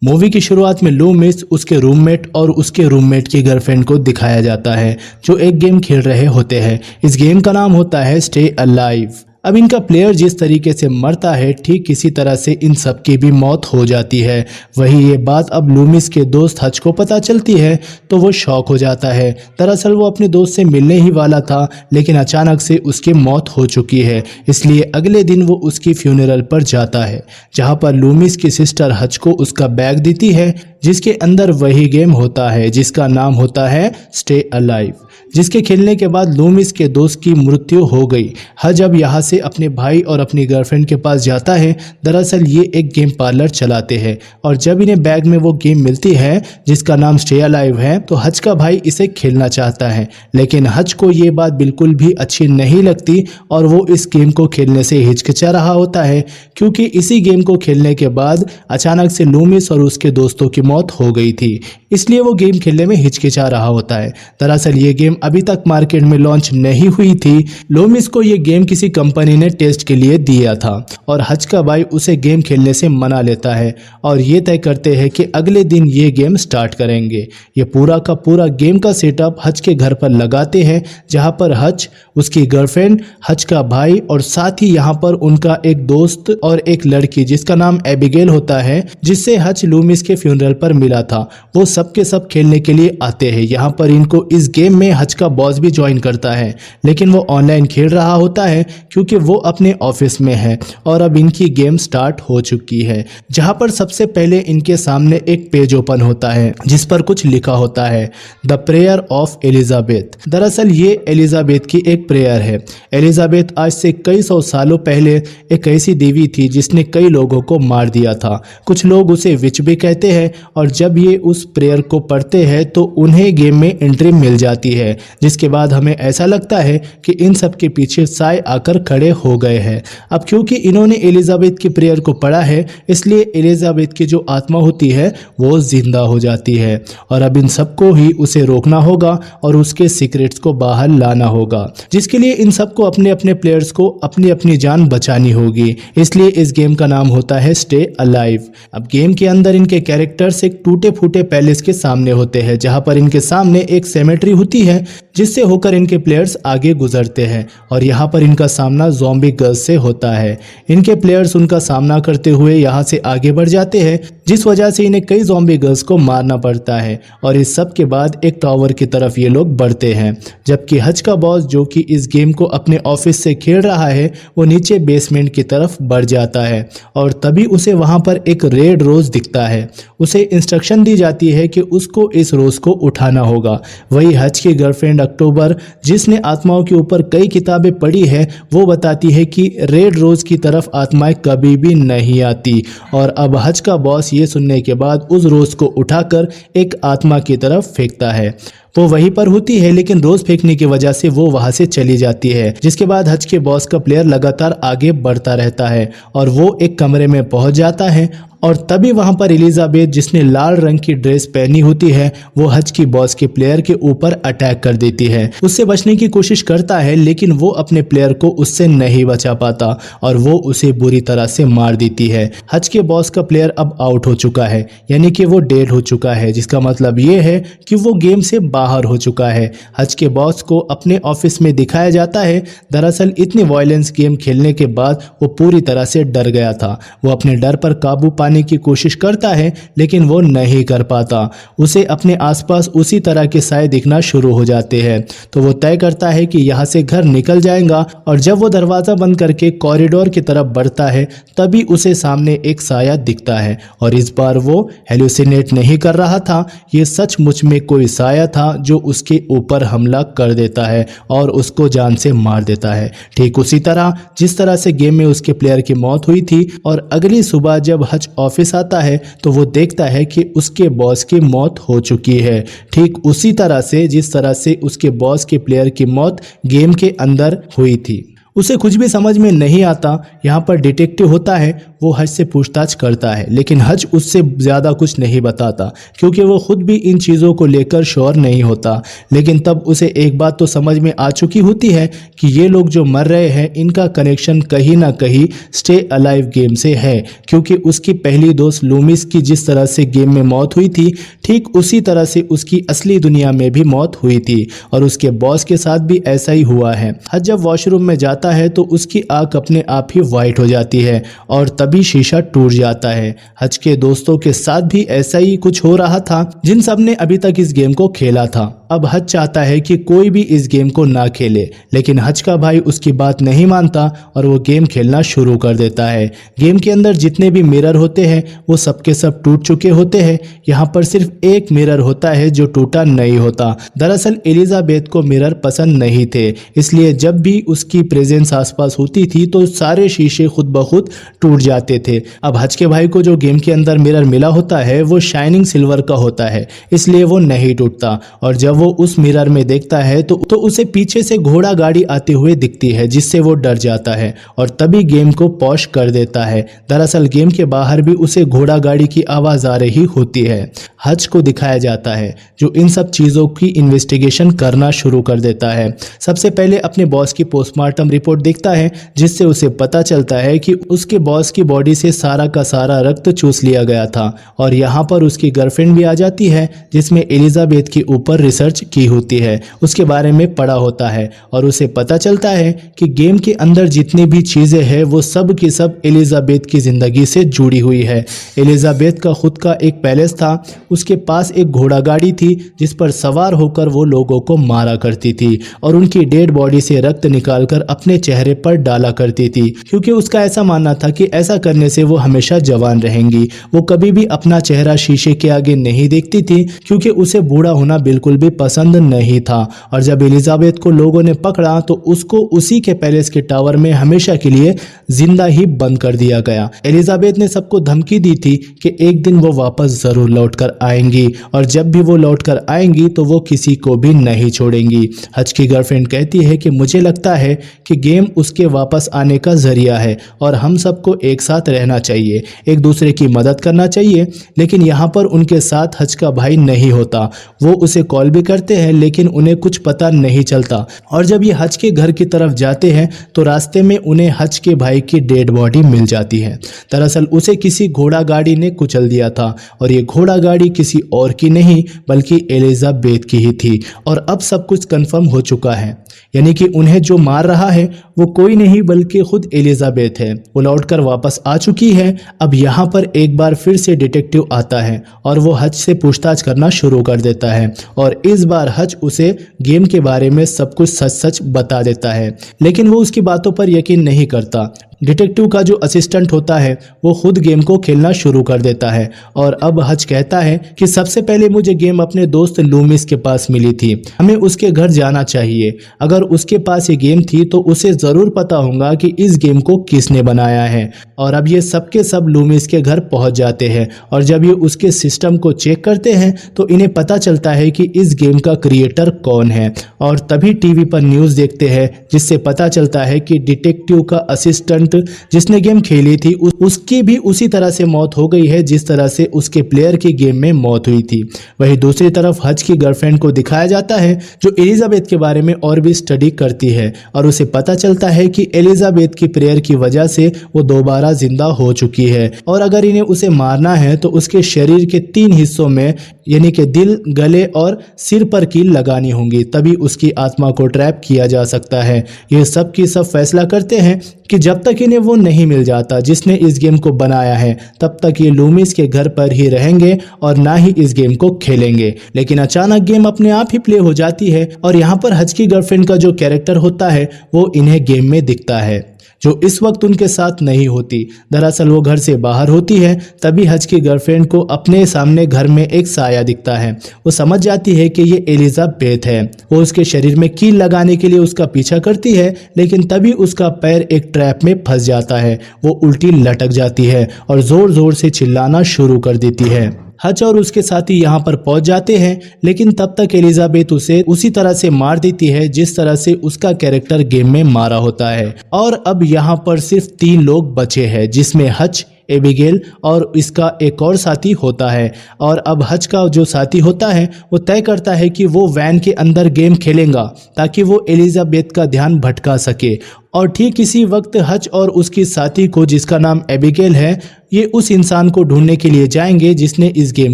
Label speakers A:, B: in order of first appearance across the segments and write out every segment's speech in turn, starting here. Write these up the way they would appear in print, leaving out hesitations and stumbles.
A: Movie की शुरुआत में लूमिस उसके रूममेट और उसके रूममेट की गर्लफ्रेंड को दिखाया जाता है जो एक गेम खेल रहे होते हैं। इस गेम का नाम होता है स्टे अलाइव। अब इनका प्लेयर जिस तरीके से मरता है ठीक किसी तरह से इन सब की भी मौत हो जाती है। वही ये बात अब लूमिस के दोस्त हच को पता चलती है तो वो शॉक हो जाता है। दरअसल वो अपने दोस्त से मिलने ही वाला था लेकिन अचानक से उसकी मौत हो चुकी है, इसलिए अगले दिन वो उसकी फ्यूनरल पर जाता है जहां पर लूमिस की सिस्टर हच को उसका बैग देती है जिसके अंदर वही गेम होता है जिसका नाम होता है स्टे अलाइव, जिसके खेलने के बाद लूमिस के दोस्त की मृत्यु हो गई। हज अब यहाँ से अपने भाई और अपनी गर्लफ्रेंड के पास जाता है। दरअसल ये एक गेम पार्लर चलाते हैं और जब इन्हें बैग में वो गेम मिलती है जिसका नाम स्टे अलाइव है तो हज का भाई इसे खेलना चाहता है, लेकिन हज को ये बात बिल्कुल भी अच्छी नहीं लगती और वो इस गेम को खेलने से हिचकिचा रहा होता है क्योंकि इसी गेम को खेलने के बाद अचानक से लूमिस और उसके दोस्तों की मौत हो गई थी, इसलिए वो गेम खेलने में हिचकिचा रहा होता है। दरअसल ये गेम अभी तक मार्केट में लॉन्च नहीं हुई थी। लूमिस को ये गेम किसी कंपनी ने टेस्ट के लिए दिया था और हज का भाई उसे गेम खेलने से मना लेता है और ये तय करते हैं कि अगले दिन ये गेम स्टार्ट करेंगे। ये पूरा का पूरा गेम का सेटअप हज के घर पर लगाते हैं जहां पर हज, उसकी गर्लफ्रेंड, हज का भाई और साथ ही यहाँ पर उनका एक दोस्त और एक लड़की जिसका नाम एबिगेल होता है जिससे हज लूमिस के फ्यूनरल पर मिला था, वो सब के सब खेलने के लिए आते हैं। यहाँ पर इनको इस गेम में हज का बॉस भी ज्वाइन करता है लेकिन वो ऑनलाइन खेल रहा होता है क्योंकि वो अपने ऑफिस में है और अब इनकी गेम स्टार्ट हो चुकी है जहां पर सबसे पहले इनके सामने एक पेज ओपन होता है जिस पर कुछ लिखा होता है द प्रेयर ऑफ एलिजाबेथ। दरअसल ये एलिजाबेथ की एक प्रेयर है। एलिजाबेथ आज से कई सौ सालों पहले एक ऐसी देवी थी जिसने कई लोगों को मार दिया था। कुछ लोग उसे विच भी कहते हैं और जब ये उस प्रेयर को पढ़ते हैं तो उन्हें गेम में एंट्री मिल जाती है, जिसके बाद हमें ऐसा लगता है कि इन सब के पीछे साय आकर खड़े हो गए हैं। अब क्योंकि इन्होंने एलिजाबेथ की प्रेयर को पढ़ा है इसलिए एलिजाबेथ की जो आत्मा होती है वो जिंदा हो जाती है और अब इन सबको ही उसे रोकना होगा और उसके सीक्रेट्स को बाहर लाना होगा, जिसके लिए इन सबको अपने अपने प्लेयर्स को अपनी अपनी जान बचानी होगी। इसलिए इस गेम का नाम होता है स्टे अलाइव। अब गेम के अंदर इनके कैरेक्टर्स एक टूटे फूटे पैलेस के सामने होते हैं जहां पर इनके सामने एक सेमेट्री होती है जिससे होकर इनके प्लेयर्स आगे गुजरते हैं और यहाँ पर इनका सामना ज़ॉम्बी गर्ल्स से होता है। इनके प्लेयर्स उनका सामना करते हुए यहाँ से आगे बढ़ जाते हैं जिस वजह से इन्हें कई ज़ॉम्बी गर्ल्स को मारना पड़ता है और इस सब के बाद एक टावर की तरफ ये लोग बढ़ते हैं, जबकि हज का बॉस जो कि इस गेम को अपने ऑफिस से खेल रहा है वो नीचे बेसमेंट की तरफ बढ़ जाता है और तभी उसे वहाँ पर एक रेड रोज दिखता है। उसे इंस्ट्रक्शन दी जाती है कि उसको इस रोज को उठाना होगा। वही हज की गर्लफ्रेंड अक्टूबर जिसने आत्माओं के ऊपर कई किताबें पढ़ी है वो बताती है कि रेड रोज की तरफ आत्माएं कभी भी नहीं आती और अब हज का बॉस ये सुनने के बाद उस रोज को उठाकर एक आत्मा की तरफ फेंकता है। वो वहीं पर होती है लेकिन रोज फेंकने की वजह से वो वहां से चली जाती है, जिसके बाद हज के बॉस का प्लेयर लगातार आगे बढ़ता रहता है और वो एक कमरे में पहुंच जाता है और तभी वहां पर एलिजाबेथ जिसने लाल रंग की ड्रेस पहनी होती है वो हज की बॉस के प्लेयर के ऊपर अटैक कर देती है। उससे बचने की कोशिश करता है लेकिन वो अपने प्लेयर को उससे नहीं बचा पाता और वो उसे बुरी तरह से मार देती है। हज के बॉस का प्लेयर अब आउट हो चुका है यानी कि वो डेड हो चुका है, जिसका मतलब ये है कि वो गेम से बाहर हो चुका है। हज के बॉस को अपने ऑफिस में दिखाया जाता है। दरअसल इतनी वायलेंस गेम खेलने के बाद वो पूरी तरह से डर गया था। वो अपने डर पर काबू पाने की कोशिश करता है लेकिन वो नहीं कर पाता। उसे अपने आसपास उसी तरह के साए दिखना शुरू हो जाते हैं तो वो तय करता है कि यहाँ से घर निकल जाएगा और जब वो दरवाजा बंद करके कॉरिडोर की तरफ बढ़ता है तभी उसे सामने एक साया दिखता है और इस बार वो हेलुसिनेट नहीं कर रहा था, ये सचमुच में कोई साया था जो उसके ऊपर हमला कर देता है और उसको जान से मार देता है। ठीक उसी तरह जिस तरह से गेम में उसके प्लेयर की मौत हुई थी और अगली सुबह जब हज ऑफिस आता है तो वो देखता है कि उसके बॉस की मौत हो चुकी है, ठीक उसी तरह से जिस तरह से उसके बॉस के प्लेयर की मौत गेम के अंदर हुई थी। उसे कुछ भी समझ में नहीं आता। यहाँ पर डिटेक्टिव होता है, वो हज से पूछताछ करता है, लेकिन हज उससे ज़्यादा कुछ नहीं बताता क्योंकि वो खुद भी इन चीज़ों को लेकर श्योर नहीं होता। लेकिन तब उसे एक बात तो समझ में आ चुकी होती है कि ये लोग जो मर रहे हैं इनका कनेक्शन कहीं ना कहीं स्टे अलाइव गेम से है, क्योंकि उसकी पहली दोस्त लूमिस की जिस तरह से गेम में मौत हुई थी ठीक उसी तरह से उसकी असली दुनिया में भी मौत हुई थी और उसके बॉस के साथ भी ऐसा ही हुआ है। हज जब वॉशरूम में जाता है तो उसकी आंख अपने आप ही वाइट हो जाती है और तभी शीशा टूट जाता है। हज के दोस्तों के साथ भी ऐसा ही कुछ हो रहा था जिन सब ने अभी तक इस गेम को खेला था। अब हज चाहता है कि कोई भी इस गेम को ना खेले, लेकिन हज का भाई उसकी बात नहीं मानता और वो गेम खेलना शुरू कर देता है। गेम के अंदर जितने भी मिरर होते हैं वो सबके सब टूट चुके होते हैं। यहाँ पर सिर्फ एक मिरर होता है जो टूटा नहीं होता। दरअसल एलिजाबेथ को मिरर पसंद नहीं थे, इसलिए जब भी उसकी प्रेजेंस आसपास होती थी तो सारे शीशे खुद ब खुद टूट जाते थे। अब हज के भाई को जो गेम के अंदर मिरर मिला होता है वो शाइनिंग सिल्वर का होता है, इसलिए वो नहीं टूटता। और जब वो उस मिरर में देखता है तो उसे पीछे से घोड़ा गाड़ी आते हुए दिखती है, जिससे वो डर जाता है और तभी गेम को पॉज कर देता है। दरअसल गेम के बाहर भी उसे घोड़ा गाड़ी की आवाज आ रही होती है। हज को दिखाया जाता है जो इन सब चीजों की इन्वेस्टिगेशन करना शुरू कर देता है। सबसे पहले अपने बॉस की पोस्टमार्टम रिपोर्ट देखता है, जिससे उसे पता चलता है कि उसके बॉस की बॉडी से सारा का सारा रक्त चूस लिया गया था और यहाँ पर उसकी गर्लफ्रेंड भी आ जाती है जिसमें एलिजाबेथ के ऊपर रिसर्च की होती है, उसके बारे में पढ़ा होता है और उसे पता चलता है कि गेम के अंदर जितनी भी चीजें हैं वो सब की सब एलिजाबेथ की जिंदगी से जुड़ी हुई है। एलिजाबेथ का खुद का एक पैलेस था, उसके पास एक घोड़ा गाड़ी थी जिस पर सवार होकर वो लोगों को मारा करती थी और उनकी डेड बॉडी से रक्त निकालकर अपने चेहरे पर डाला करती थी, क्योंकि उसका ऐसा मानना था कि ऐसा करने से वो हमेशा जवान रहेंगी। वो कभी भी अपना चेहरा शीशे के आगे नहीं देखती थी क्योंकि उसे बूढ़ा होना बिल्कुल भी पसंद नहीं था। और जब एलिजाबेथ को लोगों ने पकड़ा तो उसको उसी के पैलेस के टावर में हमेशा के लिए जिंदा ही बंद कर दिया गया। एलिजाबेथ ने सबको धमकी दी थी कि एक दिन वो वापस जरूर लौटकर आएंगी और जब भी वो लौटकर आएंगी तो वो किसी को भी नहीं छोड़ेंगी। हज की गर्लफ्रेंड कहती है कि मुझे लगता है कि गेम उसके वापस आने का जरिया है और हम सबको एक साथ रहना चाहिए, एक दूसरे की मदद करना चाहिए। लेकिन यहाँ पर उनके साथ हज का भाई नहीं होता। वो उसे कॉल भी करते हैं लेकिन उन्हें कुछ पता नहीं चलता और जब ये हज के घर की तरफ जाते हैं तो रास्ते में उन्हें हज के भाई की डेड बॉडी मिल जाती है। दरअसल उसे किसी घोड़ा गाड़ी ने कुचल दिया था और ये घोड़ा गाड़ी किसी और की नहीं बल्कि एलिजाबेथ की ही थी। और अब सब कुछ कंफर्म हो चुका है, यानी कि उन्हें जो मार रहा है वो कोई नहीं बल्कि खुद एलिजाबेथ है। वो लौटकर वापस आ चुकी है। अब यहाँ पर एक बार फिर से डिटेक्टिव आता है और वो हज से पूछताछ करना शुरू कर देता है और इस बार हज उसे गेम के बारे में सब कुछ सच सच बता देता है, लेकिन वो उसकी बातों पर यकीन नहीं करता। डिटेक्टिव का जो असिस्टेंट होता है वो खुद गेम को खेलना शुरू कर देता है और अब हज कहता है कि सबसे पहले मुझे गेम अपने दोस्त लूमिस के पास मिली थी, हमें उसके घर जाना चाहिए। अगर उसके पास ये गेम थी तो उसे जरूर पता होगा कि इस गेम को किसने बनाया है। और अब ये सबके सब लूमिस के घर पहुंच जाते हैं और जब ये उसके सिस्टम को चेक करते हैं तो इन्हें पता चलता है कि इस गेम का क्रिएटर कौन है। और तभी टीवी पर न्यूज़ देखते हैं जिससे पता चलता है कि डिटेक्टिव का असिस्टेंट जिसने गेम खेली थी उसकी भी उसी तरह से मौत हो गई है जिस तरह से उसके प्लेयर की गेम में मौत हुई थी। वहीं दूसरी तरफ हज की गर्लफ्रेंड को दिखाया जाता है जो एलिजाबेथ के बारे में और भी स्टडी करती है और उसे पता चलता है कि एलिजाबेथ की प्रेयर की वजह से वो दोबारा जिंदा हो चुकी है और अगर इन्हें उसे मारना है तो उसके शरीर के 3 हिस्सों में यानी कि दिल, गले और सिर पर कील लगानी होंगी, तभी उसकी आत्मा को ट्रैप किया जा सकता है। ये सब की सब फैसला करते हैं कि जब तक इन्हें वो नहीं मिल जाता जिसने इस गेम को बनाया है तब तक ये लूमिस के घर पर ही रहेंगे और ना ही इस गेम को खेलेंगे। लेकिन अचानक गेम अपने आप ही प्ले हो जाती है और यहाँ पर हज की गर्लफ्रेंड का जो कैरेक्टर होता है वो इन्हें गेम में दिखता है, जो इस वक्त उनके साथ नहीं होती। दरअसल वो घर से बाहर होती है, तभी हज की गर्लफ्रेंड को अपने सामने घर में एक साया दिखता है। वो समझ जाती है कि ये एलिजाबेथ है। वो उसके शरीर में कील लगाने के लिए उसका पीछा करती है, लेकिन तभी उसका पैर एक ट्रैप में फंस जाता है। वो उल्टी लटक जाती है और जोर जोर से चिल्लाना शुरू कर देती है। हच और उसके साथी यहाँ पर पहुंच जाते हैं, लेकिन तब तक एलिजाबेथ उसे उसी तरह से मार देती है जिस तरह से उसका कैरेक्टर गेम में मारा होता है। और अब यहाँ पर सिर्फ 3 लोग बचे हैं, जिसमें हच, एबिगेल और इसका एक और साथी होता है। और अब हच का जो साथी होता है वो तय करता है कि वो वैन के अंदर गेम खेलेगा ताकि वो एलिजाबेथ का ध्यान भटका सके। और ठीक इसी वक्त हच और उसकी साथी को, जिसका नाम एबिगेल है, ये उस इंसान को ढूंढने के लिए जाएंगे जिसने इस गेम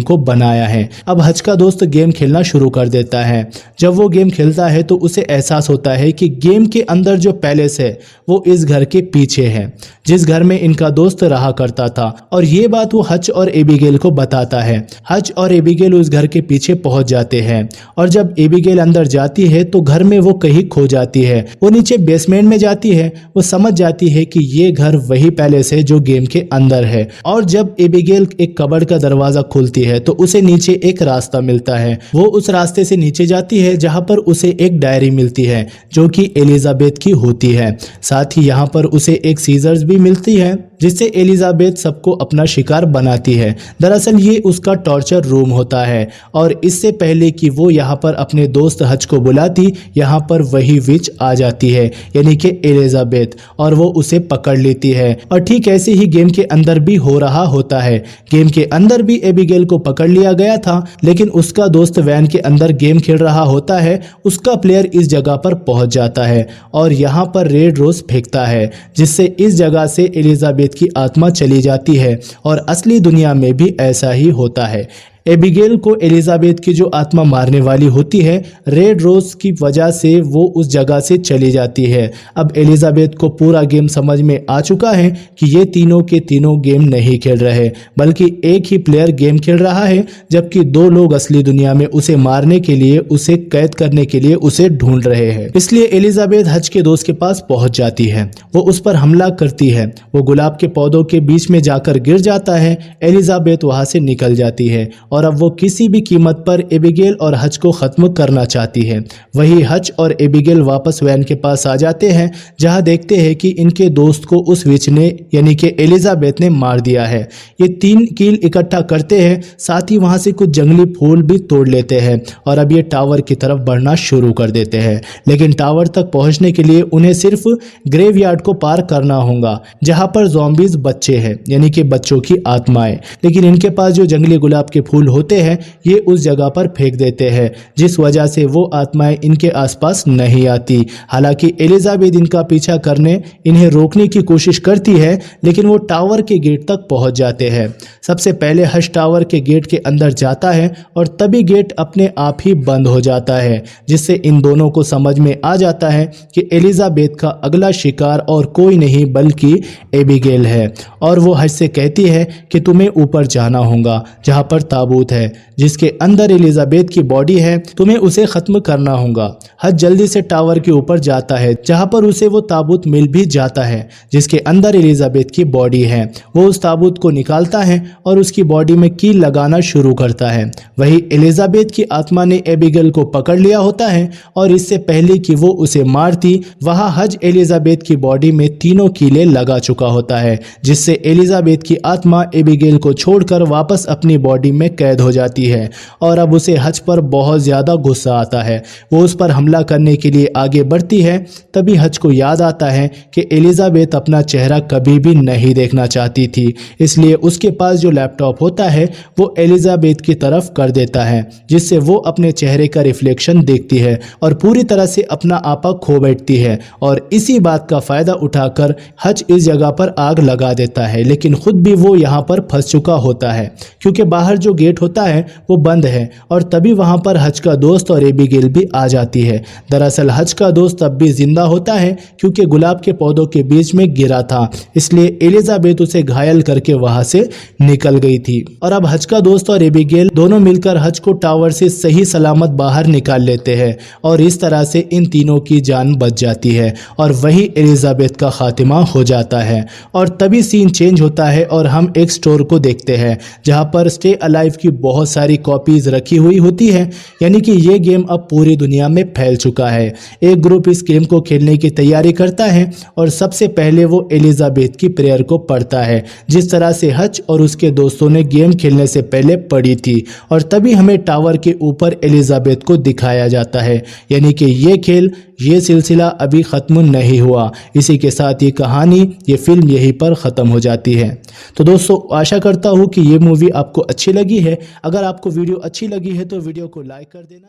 A: को बनाया है। अब हच का दोस्त गेम खेलना शुरू कर देता है। जब वो गेम खेलता है तो उसे एहसास होता है कि गेम के अंदर जो पैलेस है वो इस घर के पीछे है, जिस घर में इनका दोस्त रहा करता था। और ये बात वो हच और एबिगेल को बताता है। हच और एबिगेल उस घर के पीछे पहुंच जाते हैं और जब एबिगेल अंदर जाती है तो घर में वो कहीं खो जाती है। वो नीचे बेसमेंट में जाती है। वो समझ जाती है कि ये घर वही पैलेस है जो गेम के अंदर है। और जब एबिगेल एक कबर्ड का दरवाजा खोलती है तो उसे नीचे एक रास्ता मिलता है। वो उस रास्ते से नीचे जाती है जहां पर उसे एक डायरी मिलती है जो कि एलिजाबेथ की होती है। साथ ही यहाँ पर उसे एक सीजर्स भी मिलती है जिससे एलिजाबेथ सबको अपना शिकार बनाती है। दरअसल ये उसका टॉर्चर रूम होता है और इससे पहले कि वो यहाँ पर अपने दोस्त हच को बुलाती, यहाँ पर वही विच आ जाती है, यानी कि एलिजाबेथ, और वो उसे पकड़ लेती है। और ठीक ऐसे ही गेम के अंदर भी हो रहा होता है। गेम के अंदर भी एबिगेल को पकड़ लिया गया था, लेकिन उसका दोस्त वैन के अंदर गेम खेल रहा होता है। उसका प्लेयर इस जगह पर पहुंच जाता है और यहाँ पर रेड रोज फेंकता है, जिससे इस जगह से एलिजाबेथ की आत्मा चली जाती है। और असली दुनिया में भी ऐसा ही होता है। एबिगेल को एलिजाबेथ की जो आत्मा मारने वाली होती है, रेड रोज की वजह से वो उस जगह से चली जाती है। अब एलिजाबेथ को पूरा गेम समझ में आ चुका है कि ये तीनों के तीनों गेम नहीं खेल रहे, बल्कि एक ही प्लेयर गेम खेल रहा है, जबकि 2 लोग असली दुनिया में उसे मारने के लिए, उसे कैद करने के लिए उसे ढूंढ रहे हैं। इसलिए एलिजाबेथ हच के दोस्त के पास पहुंच जाती है। वो उस पर हमला करती है। वो गुलाब के पौधों के बीच में जाकर गिर जाता है। एलिजाबेथ वहां से निकल जाती है और अब वो किसी भी कीमत पर एबिगेल और हच को खत्म करना चाहती है। वही हच और एबिगेल वापस वैन के पास आ जाते हैं, जहां देखते हैं कि इनके दोस्त को उस विच ने, यानी कि एलिजाबेथ ने मार दिया है। ये 3 कील इकट्ठा करते हैं, साथ ही वहां से कुछ जंगली फूल भी तोड़ लेते हैं और अब ये टावर की तरफ बढ़ना शुरू कर देते हैं। लेकिन टावर तक पहुंचने के लिए उन्हें सिर्फ ग्रेवयार्ड को पार करना होगा, जहां पर ज़ॉम्बीज बच्चे हैं, यानी कि बच्चों की आत्माएं। लेकिन इनके पास जो जंगली गुलाब के फूल होते हैं, ये उस जगह पर फेंक देते हैं, जिस वजह से वो आत्माएं इनके आसपास नहीं आती। हालांकि एलिजाबेथ इनका पीछा करने, इन्हें रोकने की कोशिश करती है, लेकिन वो टावर के गेट तक पहुंच जाते हैं। सबसे पहले हच टावर के गेट के अंदर जाता है और तभी गेट अपने आप ही बंद हो जाता है, जिससे इन दोनों को समझ में आ जाता है कि एलिजाबेथ का अगला शिकार और कोई नहीं बल्कि एबिगेल है। और वो हच से कहती है कि तुम्हें ऊपर जाना होगा, जहां पर ताबूत है जिसके अंदर एलिजाबेथ की बॉडी है, तुम्हें उसे खत्म करना होगा। हच जल्दी से टावर के ऊपर जाता है, जहां पर उसे वो ताबूत मिल भी जाता है जिसके अंदर एलिजाबेथ की बॉडी है। वो उस ताबूत को निकालता है और उसकी बॉडी में कील लगाना शुरू करता है। वही एलिजाबेथ की आत्मा ने एबिगेल को पकड़ लिया होता है और इससे पहले कि वो उसे मारती, वहां हच एलिजाबेथ की बॉडी में 3 कीले लगा चुका होता है, जिससे एलिजाबेथ की आत्मा एबिगेल को छोड़कर वापस अपनी बॉडी में कैद हो जाती है। और अब उसे हच पर बहुत ज्यादा गुस्सा आता है। वो उस पर हमला करने के लिए आगे बढ़ती है। तभी हच को याद आता है कि एलिजाबेथ अपना चेहरा कभी भी नहीं देखना चाहती थी, इसलिए उसके पास जो लैपटॉप होता है वो एलिजाबेथ की तरफ कर देता है, जिससे वो अपने चेहरे का रिफ्लेक्शन देखती है और पूरी तरह से अपना आपा खो बैठती है। और इसी बात का फायदा उठाकर हच इस जगह पर आग लगा देता है, लेकिन खुद भी वो यहाँ पर फंस चुका होता है, क्योंकि बाहर जो गेट होता है वो बंद है। और तभी वहां पर हच का दोस्त और एबिगेल भी आ जाती है। दरअसल हच का दोस्त अब भी जिंदा होता है, क्योंकि गुलाब के पौधों के बीच में गिरा था, इसलिए एलिजाबेथ उसे घायल करके वहां से निकल गई थी। और अब हच का दोस्त और एबिगेल दोनों मिलकर हच को टावर से सही सलामत बाहर निकाल लेते हैं और इस तरह से इन तीनों की जान बच जाती है और वही एलिजाबेथ का खात्मा हो जाता है। और तभी सीन चेंज होता है और हम एक स्टोर को देखते हैं, जहां पर स्टे अलाइव लाइफ की बहुत सारी कॉपीज रखी हुई होती है, यानी कि ये गेम अब पूरी दुनिया में फैल चुका है। एक ग्रुप इस गेम को खेलने की तैयारी करता है और सबसे पहले वो एलिजाबेथ की प्रेयर को पढ़ता है, जिस तरह से हच और उसके दोस्तों ने गेम खेलने से पहले पढ़ी थी, और तभी हमें टावर के ऊपर एलिजाबेथ को दिखाया जाता है। यानी कि ये सिलसिला अभी ख़त्म नहीं हुआ। इसी के साथ ये कहानी, ये फिल्म यहीं पर ख़त्म हो जाती है। तो दोस्तों, आशा करता हूँ कि ये मूवी आपको अच्छी लगी है। अगर आपको वीडियो अच्छी लगी है तो वीडियो को लाइक कर देना।